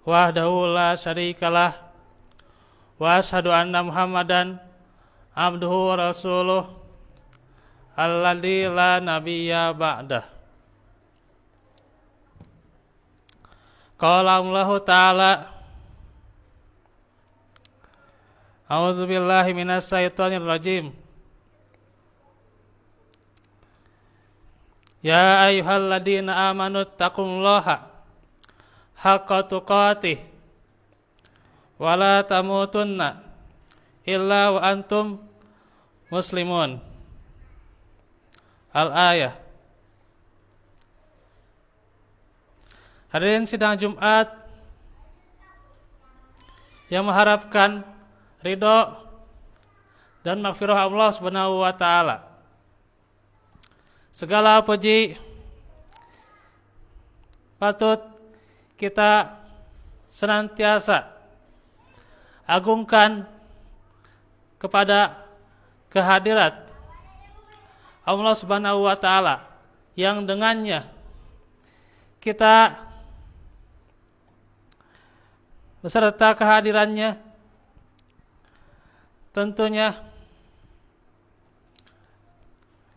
wahdahu la syarikalah wa asyhadu anna Muhammadan abduhu wa rasuluh alladzi la nabiyya ba'dah. Qala Allah Ta'ala A'udzu billahi minas syaitonir rajim. Ya ayyuhalladzina amanu taqullaha haqqa tuqatih wa la tamutunna illa wa antum muslimun. Al-ayah. Hadirin sidang Jumat yang mengharapkan ridho dan maghfirah Allah Subhanahu wa taala. Segala puji patut kita senantiasa agungkan kepada kehadirat Allah Subhanahu wa taala yang dengannya kita beserta kehadirannya tentunya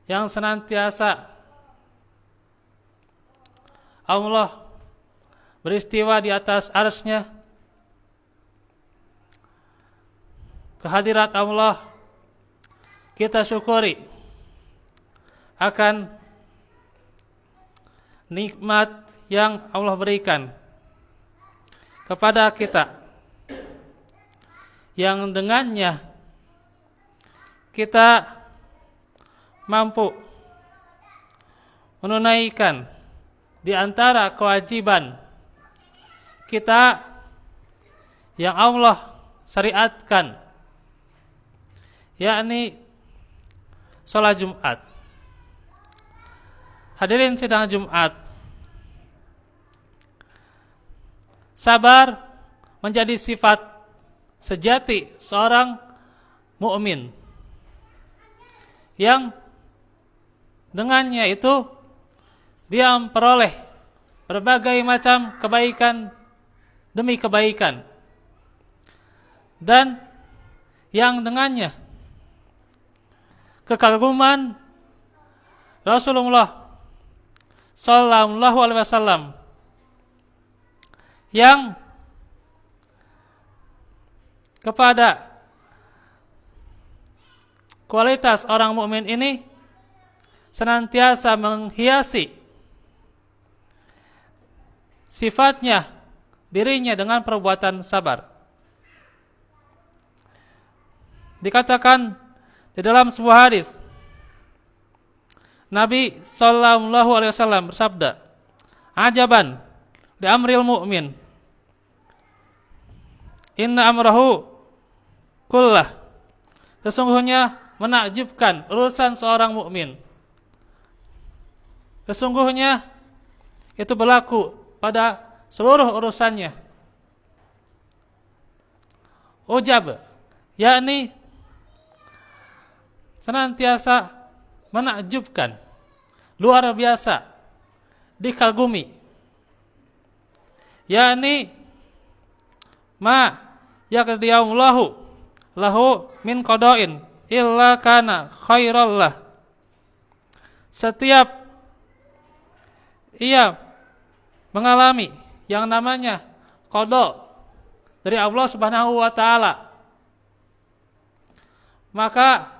yang senantiasa Allah beristiwa di atas arsy-Nya, kehadirat Allah kita syukuri akan nikmat yang Allah berikan kepada kita, yang dengannya kita mampu menunaikan di antara kewajiban kita yang Allah syariatkan, yakni sholat Jumat. Hadirin sidang Jumat, sabar menjadi sifat sejati seorang mukmin yang dengannya itu dia memperoleh berbagai macam kebaikan demi kebaikan, dan yang dengannya kekaguman Rasulullah Sallallahu Alaihi Wasallam yang kepada kualitas orang mukmin ini senantiasa menghiasi sifatnya, dirinya dengan perbuatan sabar. Dikatakan di dalam sebuah hadis, Nabi Sallallahu Alaihi Wasallam bersabda, "Ajaban li amril mu'min, inna amrahu kullah." Sesungguhnya menakjubkan urusan seorang mukmin. Sesungguhnya itu berlaku pada seluruh urusannya. Ujab, yakni senantiasa menakjubkan, luar biasa, dikagumi. Yakni ma yaqdiyallahu lahu min qada'in illa kana khairallah. Setiap ia mengalami yang namanya qada dari Allah Subhanahu wa taala, maka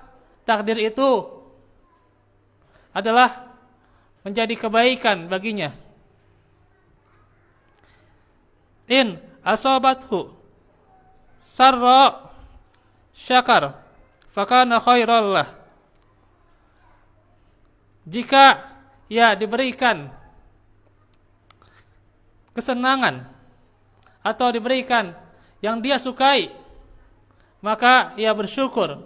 takdir itu adalah menjadi kebaikan baginya. In asabathu sarra syakar fakana khairallah. Jika ia diberikan kesenangan atau diberikan yang dia sukai, maka ia bersyukur,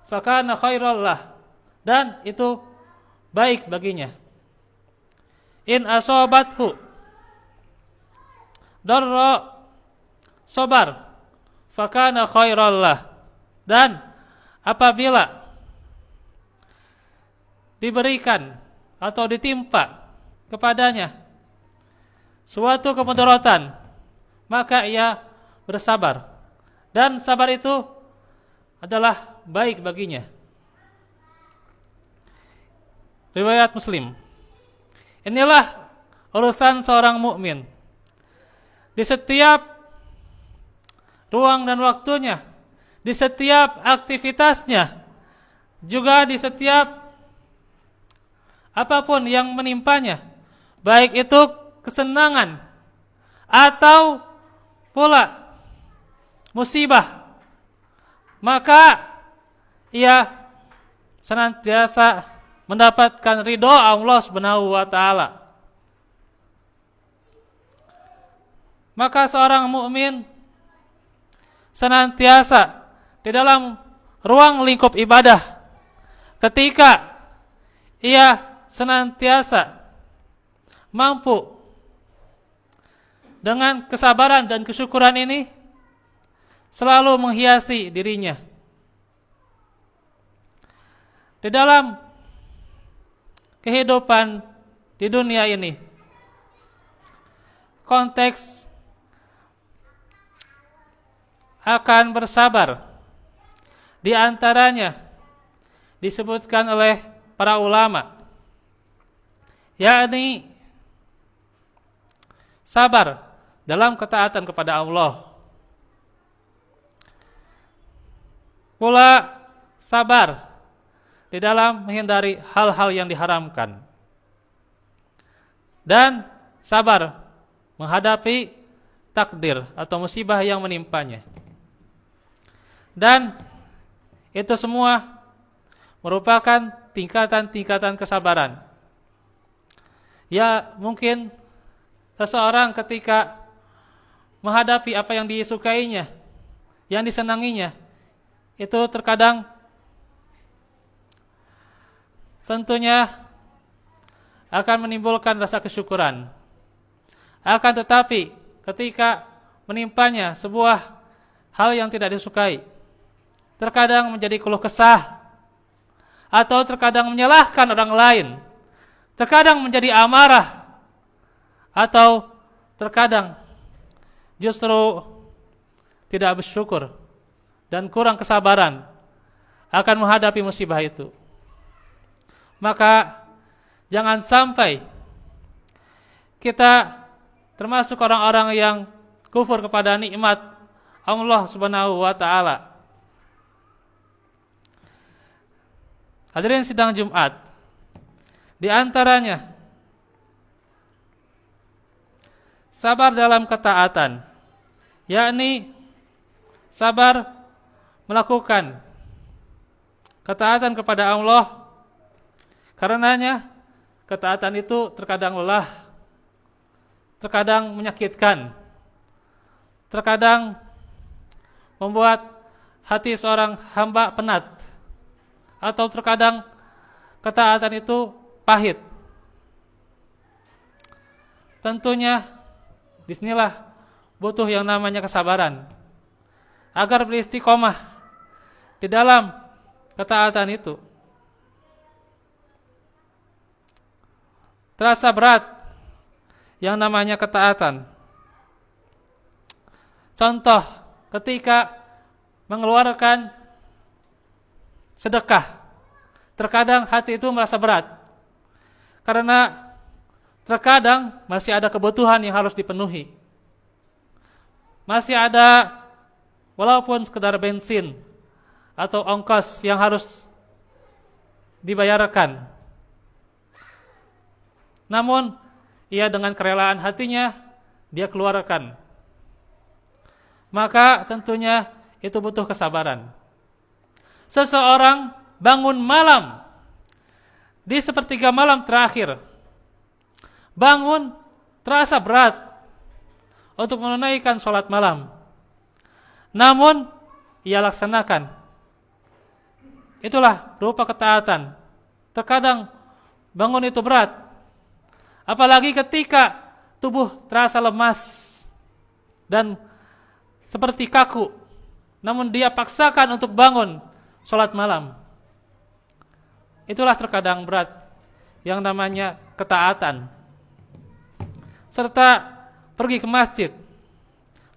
fakana khairallah, dan itu baik baginya. In asabathu darra sabar fakana khairallah, dan apabila diberikan atau ditimpa kepadanya suatu kemudaratan, maka ia bersabar. Dan sabar itu adalah baik baginya. Riwayat Muslim. Inilah urusan seorang mukmin. Di setiap ruang dan waktunya, di setiap aktivitasnya, juga di setiap apapun yang menimpanya, baik itu kesenangan atau pula musibah, maka ia senantiasa mendapatkan ridho Allah Subhanahu wa taala. Maka seorang mukmin senantiasa di dalam ruang lingkup ibadah, ketika ia senantiasa mampu dengan kesabaran dan kesyukuran ini selalu menghiasi dirinya. Di dalam kehidupan di dunia ini, konteks akan bersabar di antaranya disebutkan oleh para ulama, yakni sabar dalam ketaatan kepada Allah, pula sabar di dalam menghindari hal-hal yang diharamkan, dan sabar menghadapi takdir atau musibah yang menimpanya. Dan itu semua merupakan tingkatan-tingkatan kesabaran. Ya, mungkin seseorang ketika menghadapi apa yang disukainya, yang disenanginya, itu terkadang tentunya akan menimbulkan rasa kesyukuran. Akan tetapi ketika menimpanya sebuah hal yang tidak disukai, terkadang menjadi keluh kesah, atau terkadang menyalahkan orang lain, terkadang menjadi amarah, atau terkadang justru tidak bersyukur dan kurang kesabaran akan menghadapi musibah itu. Maka jangan sampai kita termasuk orang-orang yang kufur kepada nikmat Allah Subhanahu wa taala. Hadirin sidang Jumat, di antaranya sabar dalam ketaatan, yakni sabar melakukan ketaatan kepada Allah. Karenanya ketaatan itu terkadang lelah, terkadang menyakitkan, terkadang membuat hati seorang hamba penat, atau terkadang ketaatan itu pahit. Tentunya disinilah butuh yang namanya kesabaran agar beristiqomah di dalam ketaatan itu. Terasa berat yang namanya ketaatan. Contoh ketika mengeluarkan sedekah, terkadang hati itu merasa berat karena terkadang masih ada kebutuhan yang harus dipenuhi, masih ada walaupun sekedar bensin atau ongkos yang harus dibayarkan. Namun ia dengan kerelaan hatinya dia keluarkan. Maka tentunya itu butuh kesabaran. Seseorang bangun malam di sepertiga malam terakhir, bangun terasa berat untuk menunaikan sholat malam, namun ia laksanakan. Itulah rupa ketaatan. Terkadang bangun itu berat, apalagi ketika tubuh terasa lemas dan seperti kaku, namun dia paksakan untuk bangun sholat malam. Itulah terkadang berat yang namanya ketaatan. Serta pergi ke masjid,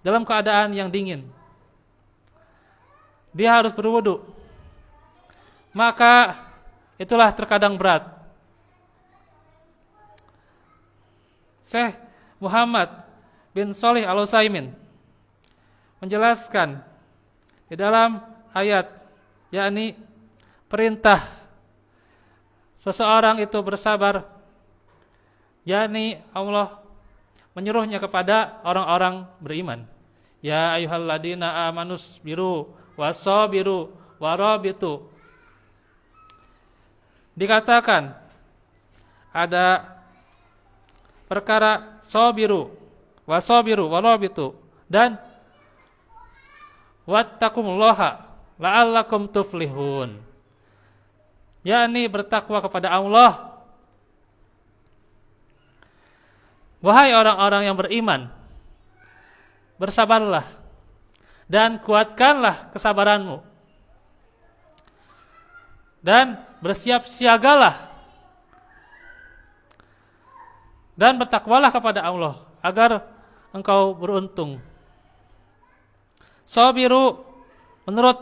dalam keadaan yang dingin. Dia harus berwudu. Maka itulah terkadang berat. Syekh Muhammad bin Shalih Al-Utsaimin menjelaskan di dalam ayat, yakni perintah seseorang itu bersabar, yakni Allah menyuruhnya kepada orang-orang beriman. Ya ayyuhalladzina amanus biru wasabiru warabitu. Dikatakan ada perkara sabiru wasabiru warabitu dan wattaqullaha la'allakum tuflihun, yakni bertakwa kepada Allah. Wahai orang-orang yang beriman, bersabarlah dan kuatkanlah kesabaranmu, dan bersiap siagalah dan bertakwalah kepada Allah agar engkau beruntung. Sabiru menurut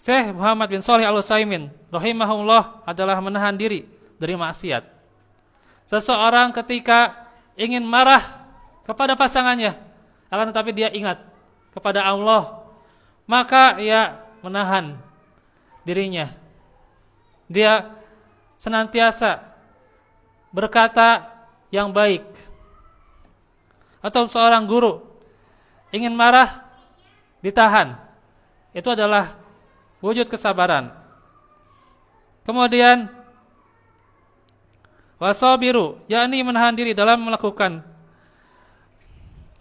Syekh Muhammad bin Shalih Al-Utsaimin rahimahullah adalah menahan diri dari maksiat. Seseorang ketika ingin marah kepada pasangannya, akan tetapi dia ingat kepada Allah, maka ia menahan dirinya. Dia senantiasa berkata yang baik. Atau seorang guru ingin marah, ditahan. Itu adalah wujud kesabaran. Kemudian wasabiru, yakni menahan diri dalam melakukan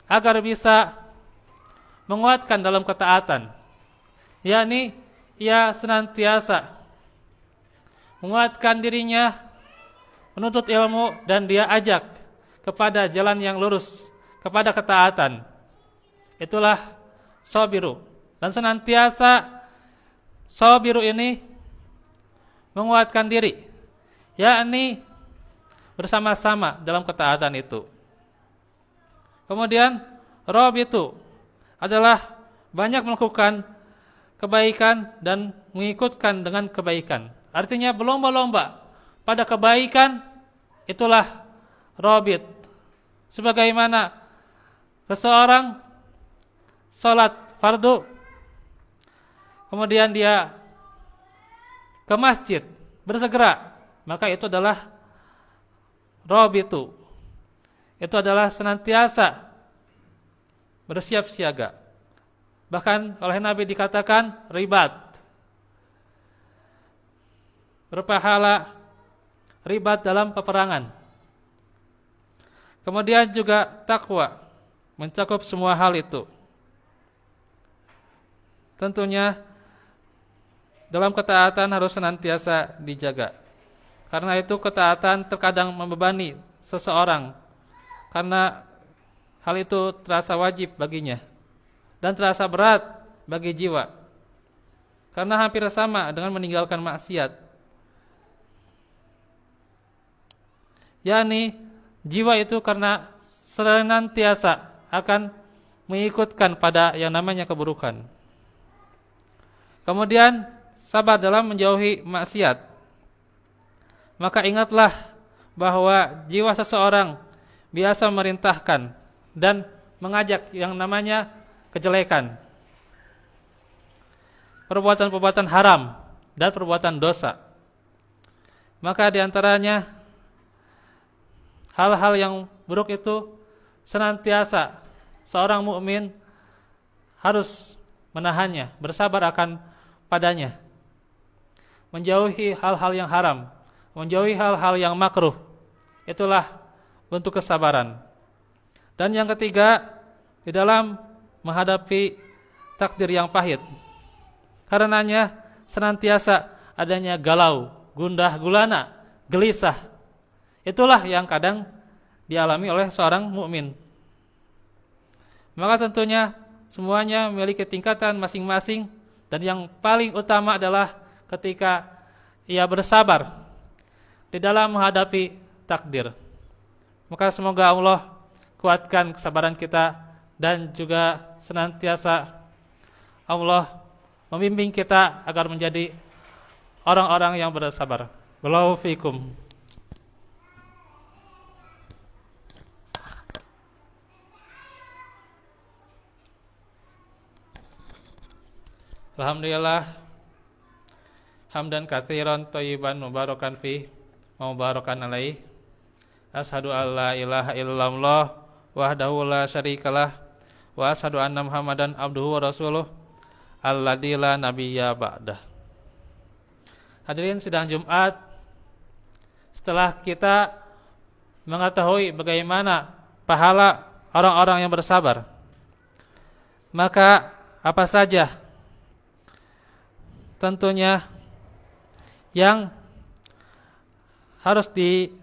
agar bisa menguatkan dalam ketaatan, yakni ia senantiasa menguatkan dirinya menuntut ilmu dan dia ajak kepada jalan yang lurus, kepada ketaatan. Itulah sabiru. Dan senantiasa sabiru ini menguatkan diri, yakni bersama-sama dalam ketaatan itu. Kemudian rabitu adalah banyak melakukan kebaikan dan mengikutkan dengan kebaikan. Artinya berlomba-lomba pada kebaikan, itulah rabit. Sebagaimana seseorang salat fardu, kemudian dia ke masjid bersegera, maka itu adalah rabitu. Itu adalah senantiasa bersiap siaga. Bahkan oleh Nabi dikatakan ribat, berpahala ribat dalam peperangan. Kemudian juga takwa, mencakup semua hal itu. Tentunya dalam ketaatan harus senantiasa dijaga. Karena itu ketaatan terkadang membebani seseorang, karena hal itu terasa wajib baginya dan terasa berat bagi jiwa, karena hampir sama dengan meninggalkan maksiat. yakni jiwa itu karena senantiasa akan mengikutkan pada yang namanya keburukan. Kemudian sabar dalam menjauhi maksiat. Maka ingatlah bahwa jiwa seseorang biasa merintahkan dan mengajak yang namanya kejelekan, perbuatan-perbuatan haram dan perbuatan dosa. Maka diantaranya hal-hal yang buruk itu senantiasa seorang mukmin harus menahannya, bersabar akan padanya, menjauhi hal-hal yang haram, menjauhi hal-hal yang makruh. Itulah bentuk kesabaran. Dan yang ketiga, di dalam menghadapi takdir yang pahit, karenanya senantiasa adanya galau, gundah gulana, gelisah. Itulah yang kadang dialami oleh seorang mukmin. Maka tentunya semuanya memiliki tingkatan masing-masing, dan yang paling utama adalah ketika ia bersabar di dalam menghadapi takdir. Maka semoga Allah kuatkan kesabaran kita dan juga senantiasa Allah membimbing kita agar menjadi orang-orang yang bersabar. Barakallahu fikum. Alhamdulillah, hamdan katsiran thayyiban mubarakan fi mubarakan alaih. Asyhadu an la ilaha illallah wahdahu la syarikalah wa asyhadu anna Muhammadan abduhu wa rasuluh alladzi la nabiyya ba'dah. Hadirin sidang Jumat, setelah kita mengetahui bagaimana pahala orang-orang yang bersabar, maka apa saja tentunya yang harus dipahami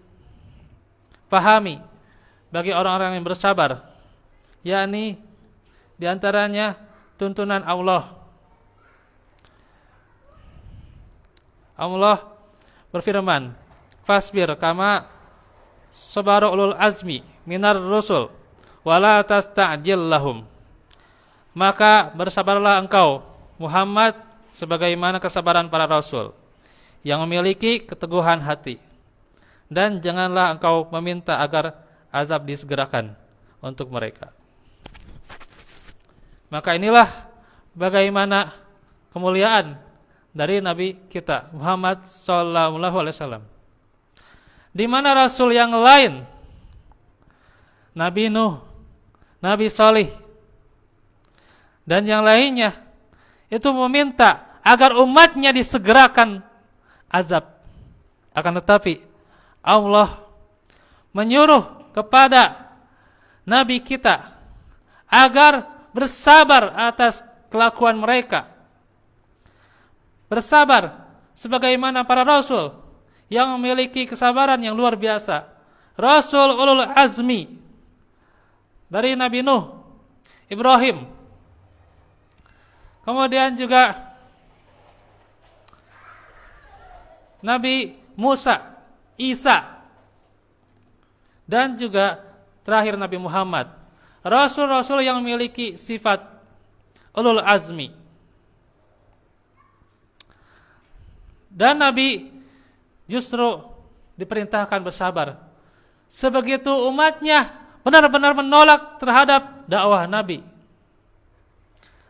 bagi orang-orang yang bersabar, yakni diantaranya tuntunan Allah. Allah berfirman, "Fasbir kama sabara ulul azmi minar rusul wala tasta'jil lahum." Maka bersabarlah engkau Muhammad sebagaimana kesabaran para rasul yang memiliki keteguhan hati, dan janganlah engkau meminta agar azab disegerakan untuk mereka. Maka inilah bagaimana kemuliaan dari Nabi kita Muhammad SAW. Di mana rasul yang lain, Nabi Nuh, Nabi Salih, dan yang lainnya, itu meminta agar umatnya disegerakan azab. Akan tetapi Allah menyuruh kepada Nabi kita agar bersabar atas kelakuan mereka, bersabar sebagaimana para rasul yang memiliki kesabaran yang luar biasa. Rasul ulul azmi dari Nabi Nuh, Ibrahim, kemudian juga Nabi Musa, Isa, dan juga terakhir Nabi Muhammad. Rasul-rasul yang memiliki sifat ulul azmi. Dan Nabi justru diperintahkan bersabar. Sebegitu umatnya benar-benar menolak terhadap dakwah Nabi.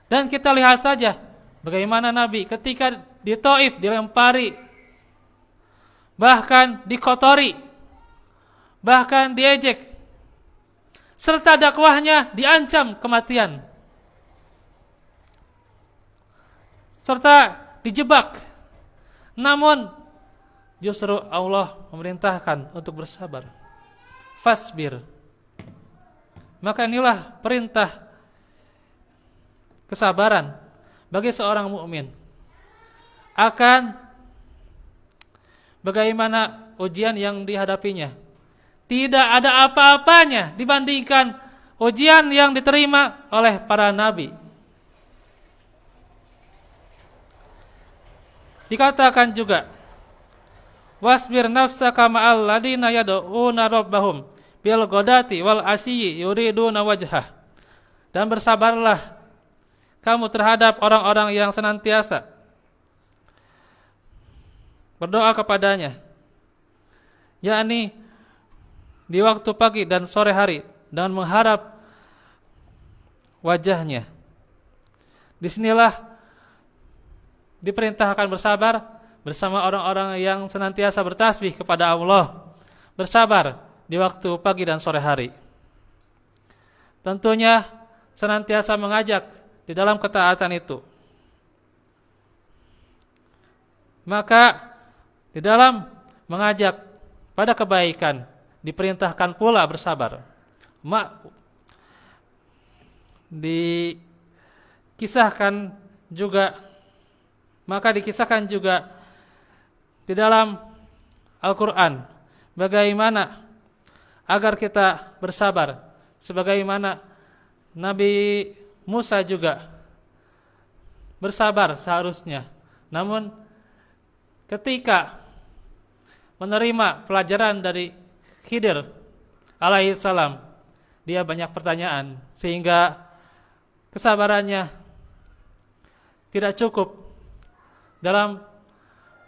Dan kita lihat saja bagaimana Nabi ketika di Taif dilempari, bahkan dikotori, bahkan diejek, serta dakwahnya diancam kematian, serta dijebak. Namun justru Allah memerintahkan untuk bersabar. Fasbir. Maka inilah perintah kesabaran bagi seorang mukmin. Akan bagaimana ujian yang dihadapinya, tidak ada apa-apanya dibandingkan ujian yang diterima oleh para nabi. Dikatakan juga, wasbir nafsaka ma'al ladina yad'una rabbahum bil ghadati wal asyi yuriduna wajhah. Dan bersabarlah kamu terhadap orang-orang yang senantiasa berdoa kepadanya, yakni di waktu pagi dan sore hari, dengan mengharap wajahnya. Disinilah diperintahkan bersabar bersama orang-orang yang senantiasa bertasbih kepada Allah, bersabar di waktu pagi dan sore hari. Tentunya senantiasa mengajak di dalam ketaatan itu. Maka di dalam mengajak pada kebaikan diperintahkan pula bersabar. Dikisahkan juga di dalam Al-Quran bagaimana agar kita bersabar, sebagaimana Nabi Musa juga bersabar seharusnya. Namun ketika menerima pelajaran dari Khidir alaihissalam, dia banyak pertanyaan sehingga kesabarannya tidak cukup dalam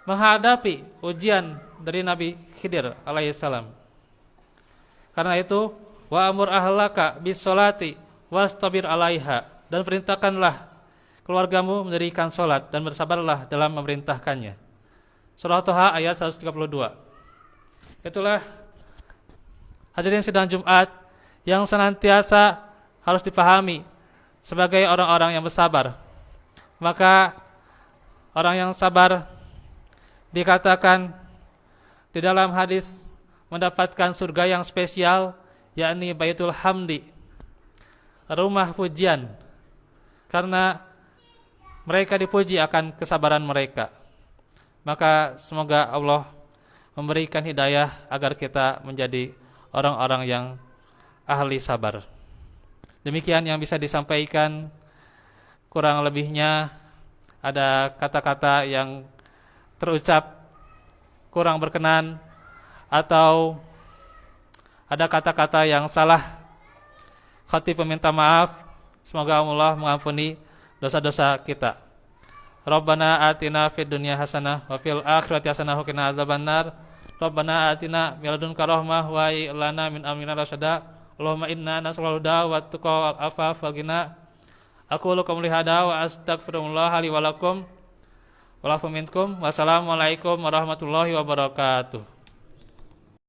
menghadapi ujian dari Nabi Khidir alaihissalam. Karena itu, wa amur ahlaka bis sholati wastabir alaiha, dan perintahkanlah keluargamu mendirikan sholat dan bersabarlah dalam memerintahkannya. Surah Toha ayat 132. Itulah hadirin sidang Jumat yang senantiasa harus dipahami sebagai orang-orang yang bersabar. Maka orang yang sabar dikatakan di dalam hadis mendapatkan surga yang spesial, yakni Baitul Hamdi, rumah pujian, karena mereka dipuji akan kesabaran mereka. Maka semoga Allah memberikan hidayah agar kita menjadi orang-orang yang ahli sabar. Demikian yang bisa disampaikan. Kurang lebihnya ada kata-kata yang terucap kurang berkenan atau ada kata-kata yang salah, khatib meminta maaf. Semoga Allah mengampuni dosa-dosa kita. Rabbana atina fid dunya hasanah wa fil akhirati hasanah wa qina adzabannar. Rabbana atina min ladunka rahmah wa hayyi lana min amrina rasyada. Allahumma inna nas'aluka al-huda wa at-tuqa wal afafa wal ghina. Aqulu qouli hadza wa astaghfirullah li wa lakum wa lakum minkum. Wassalamualaikum warahmatullahi wabarakatuh.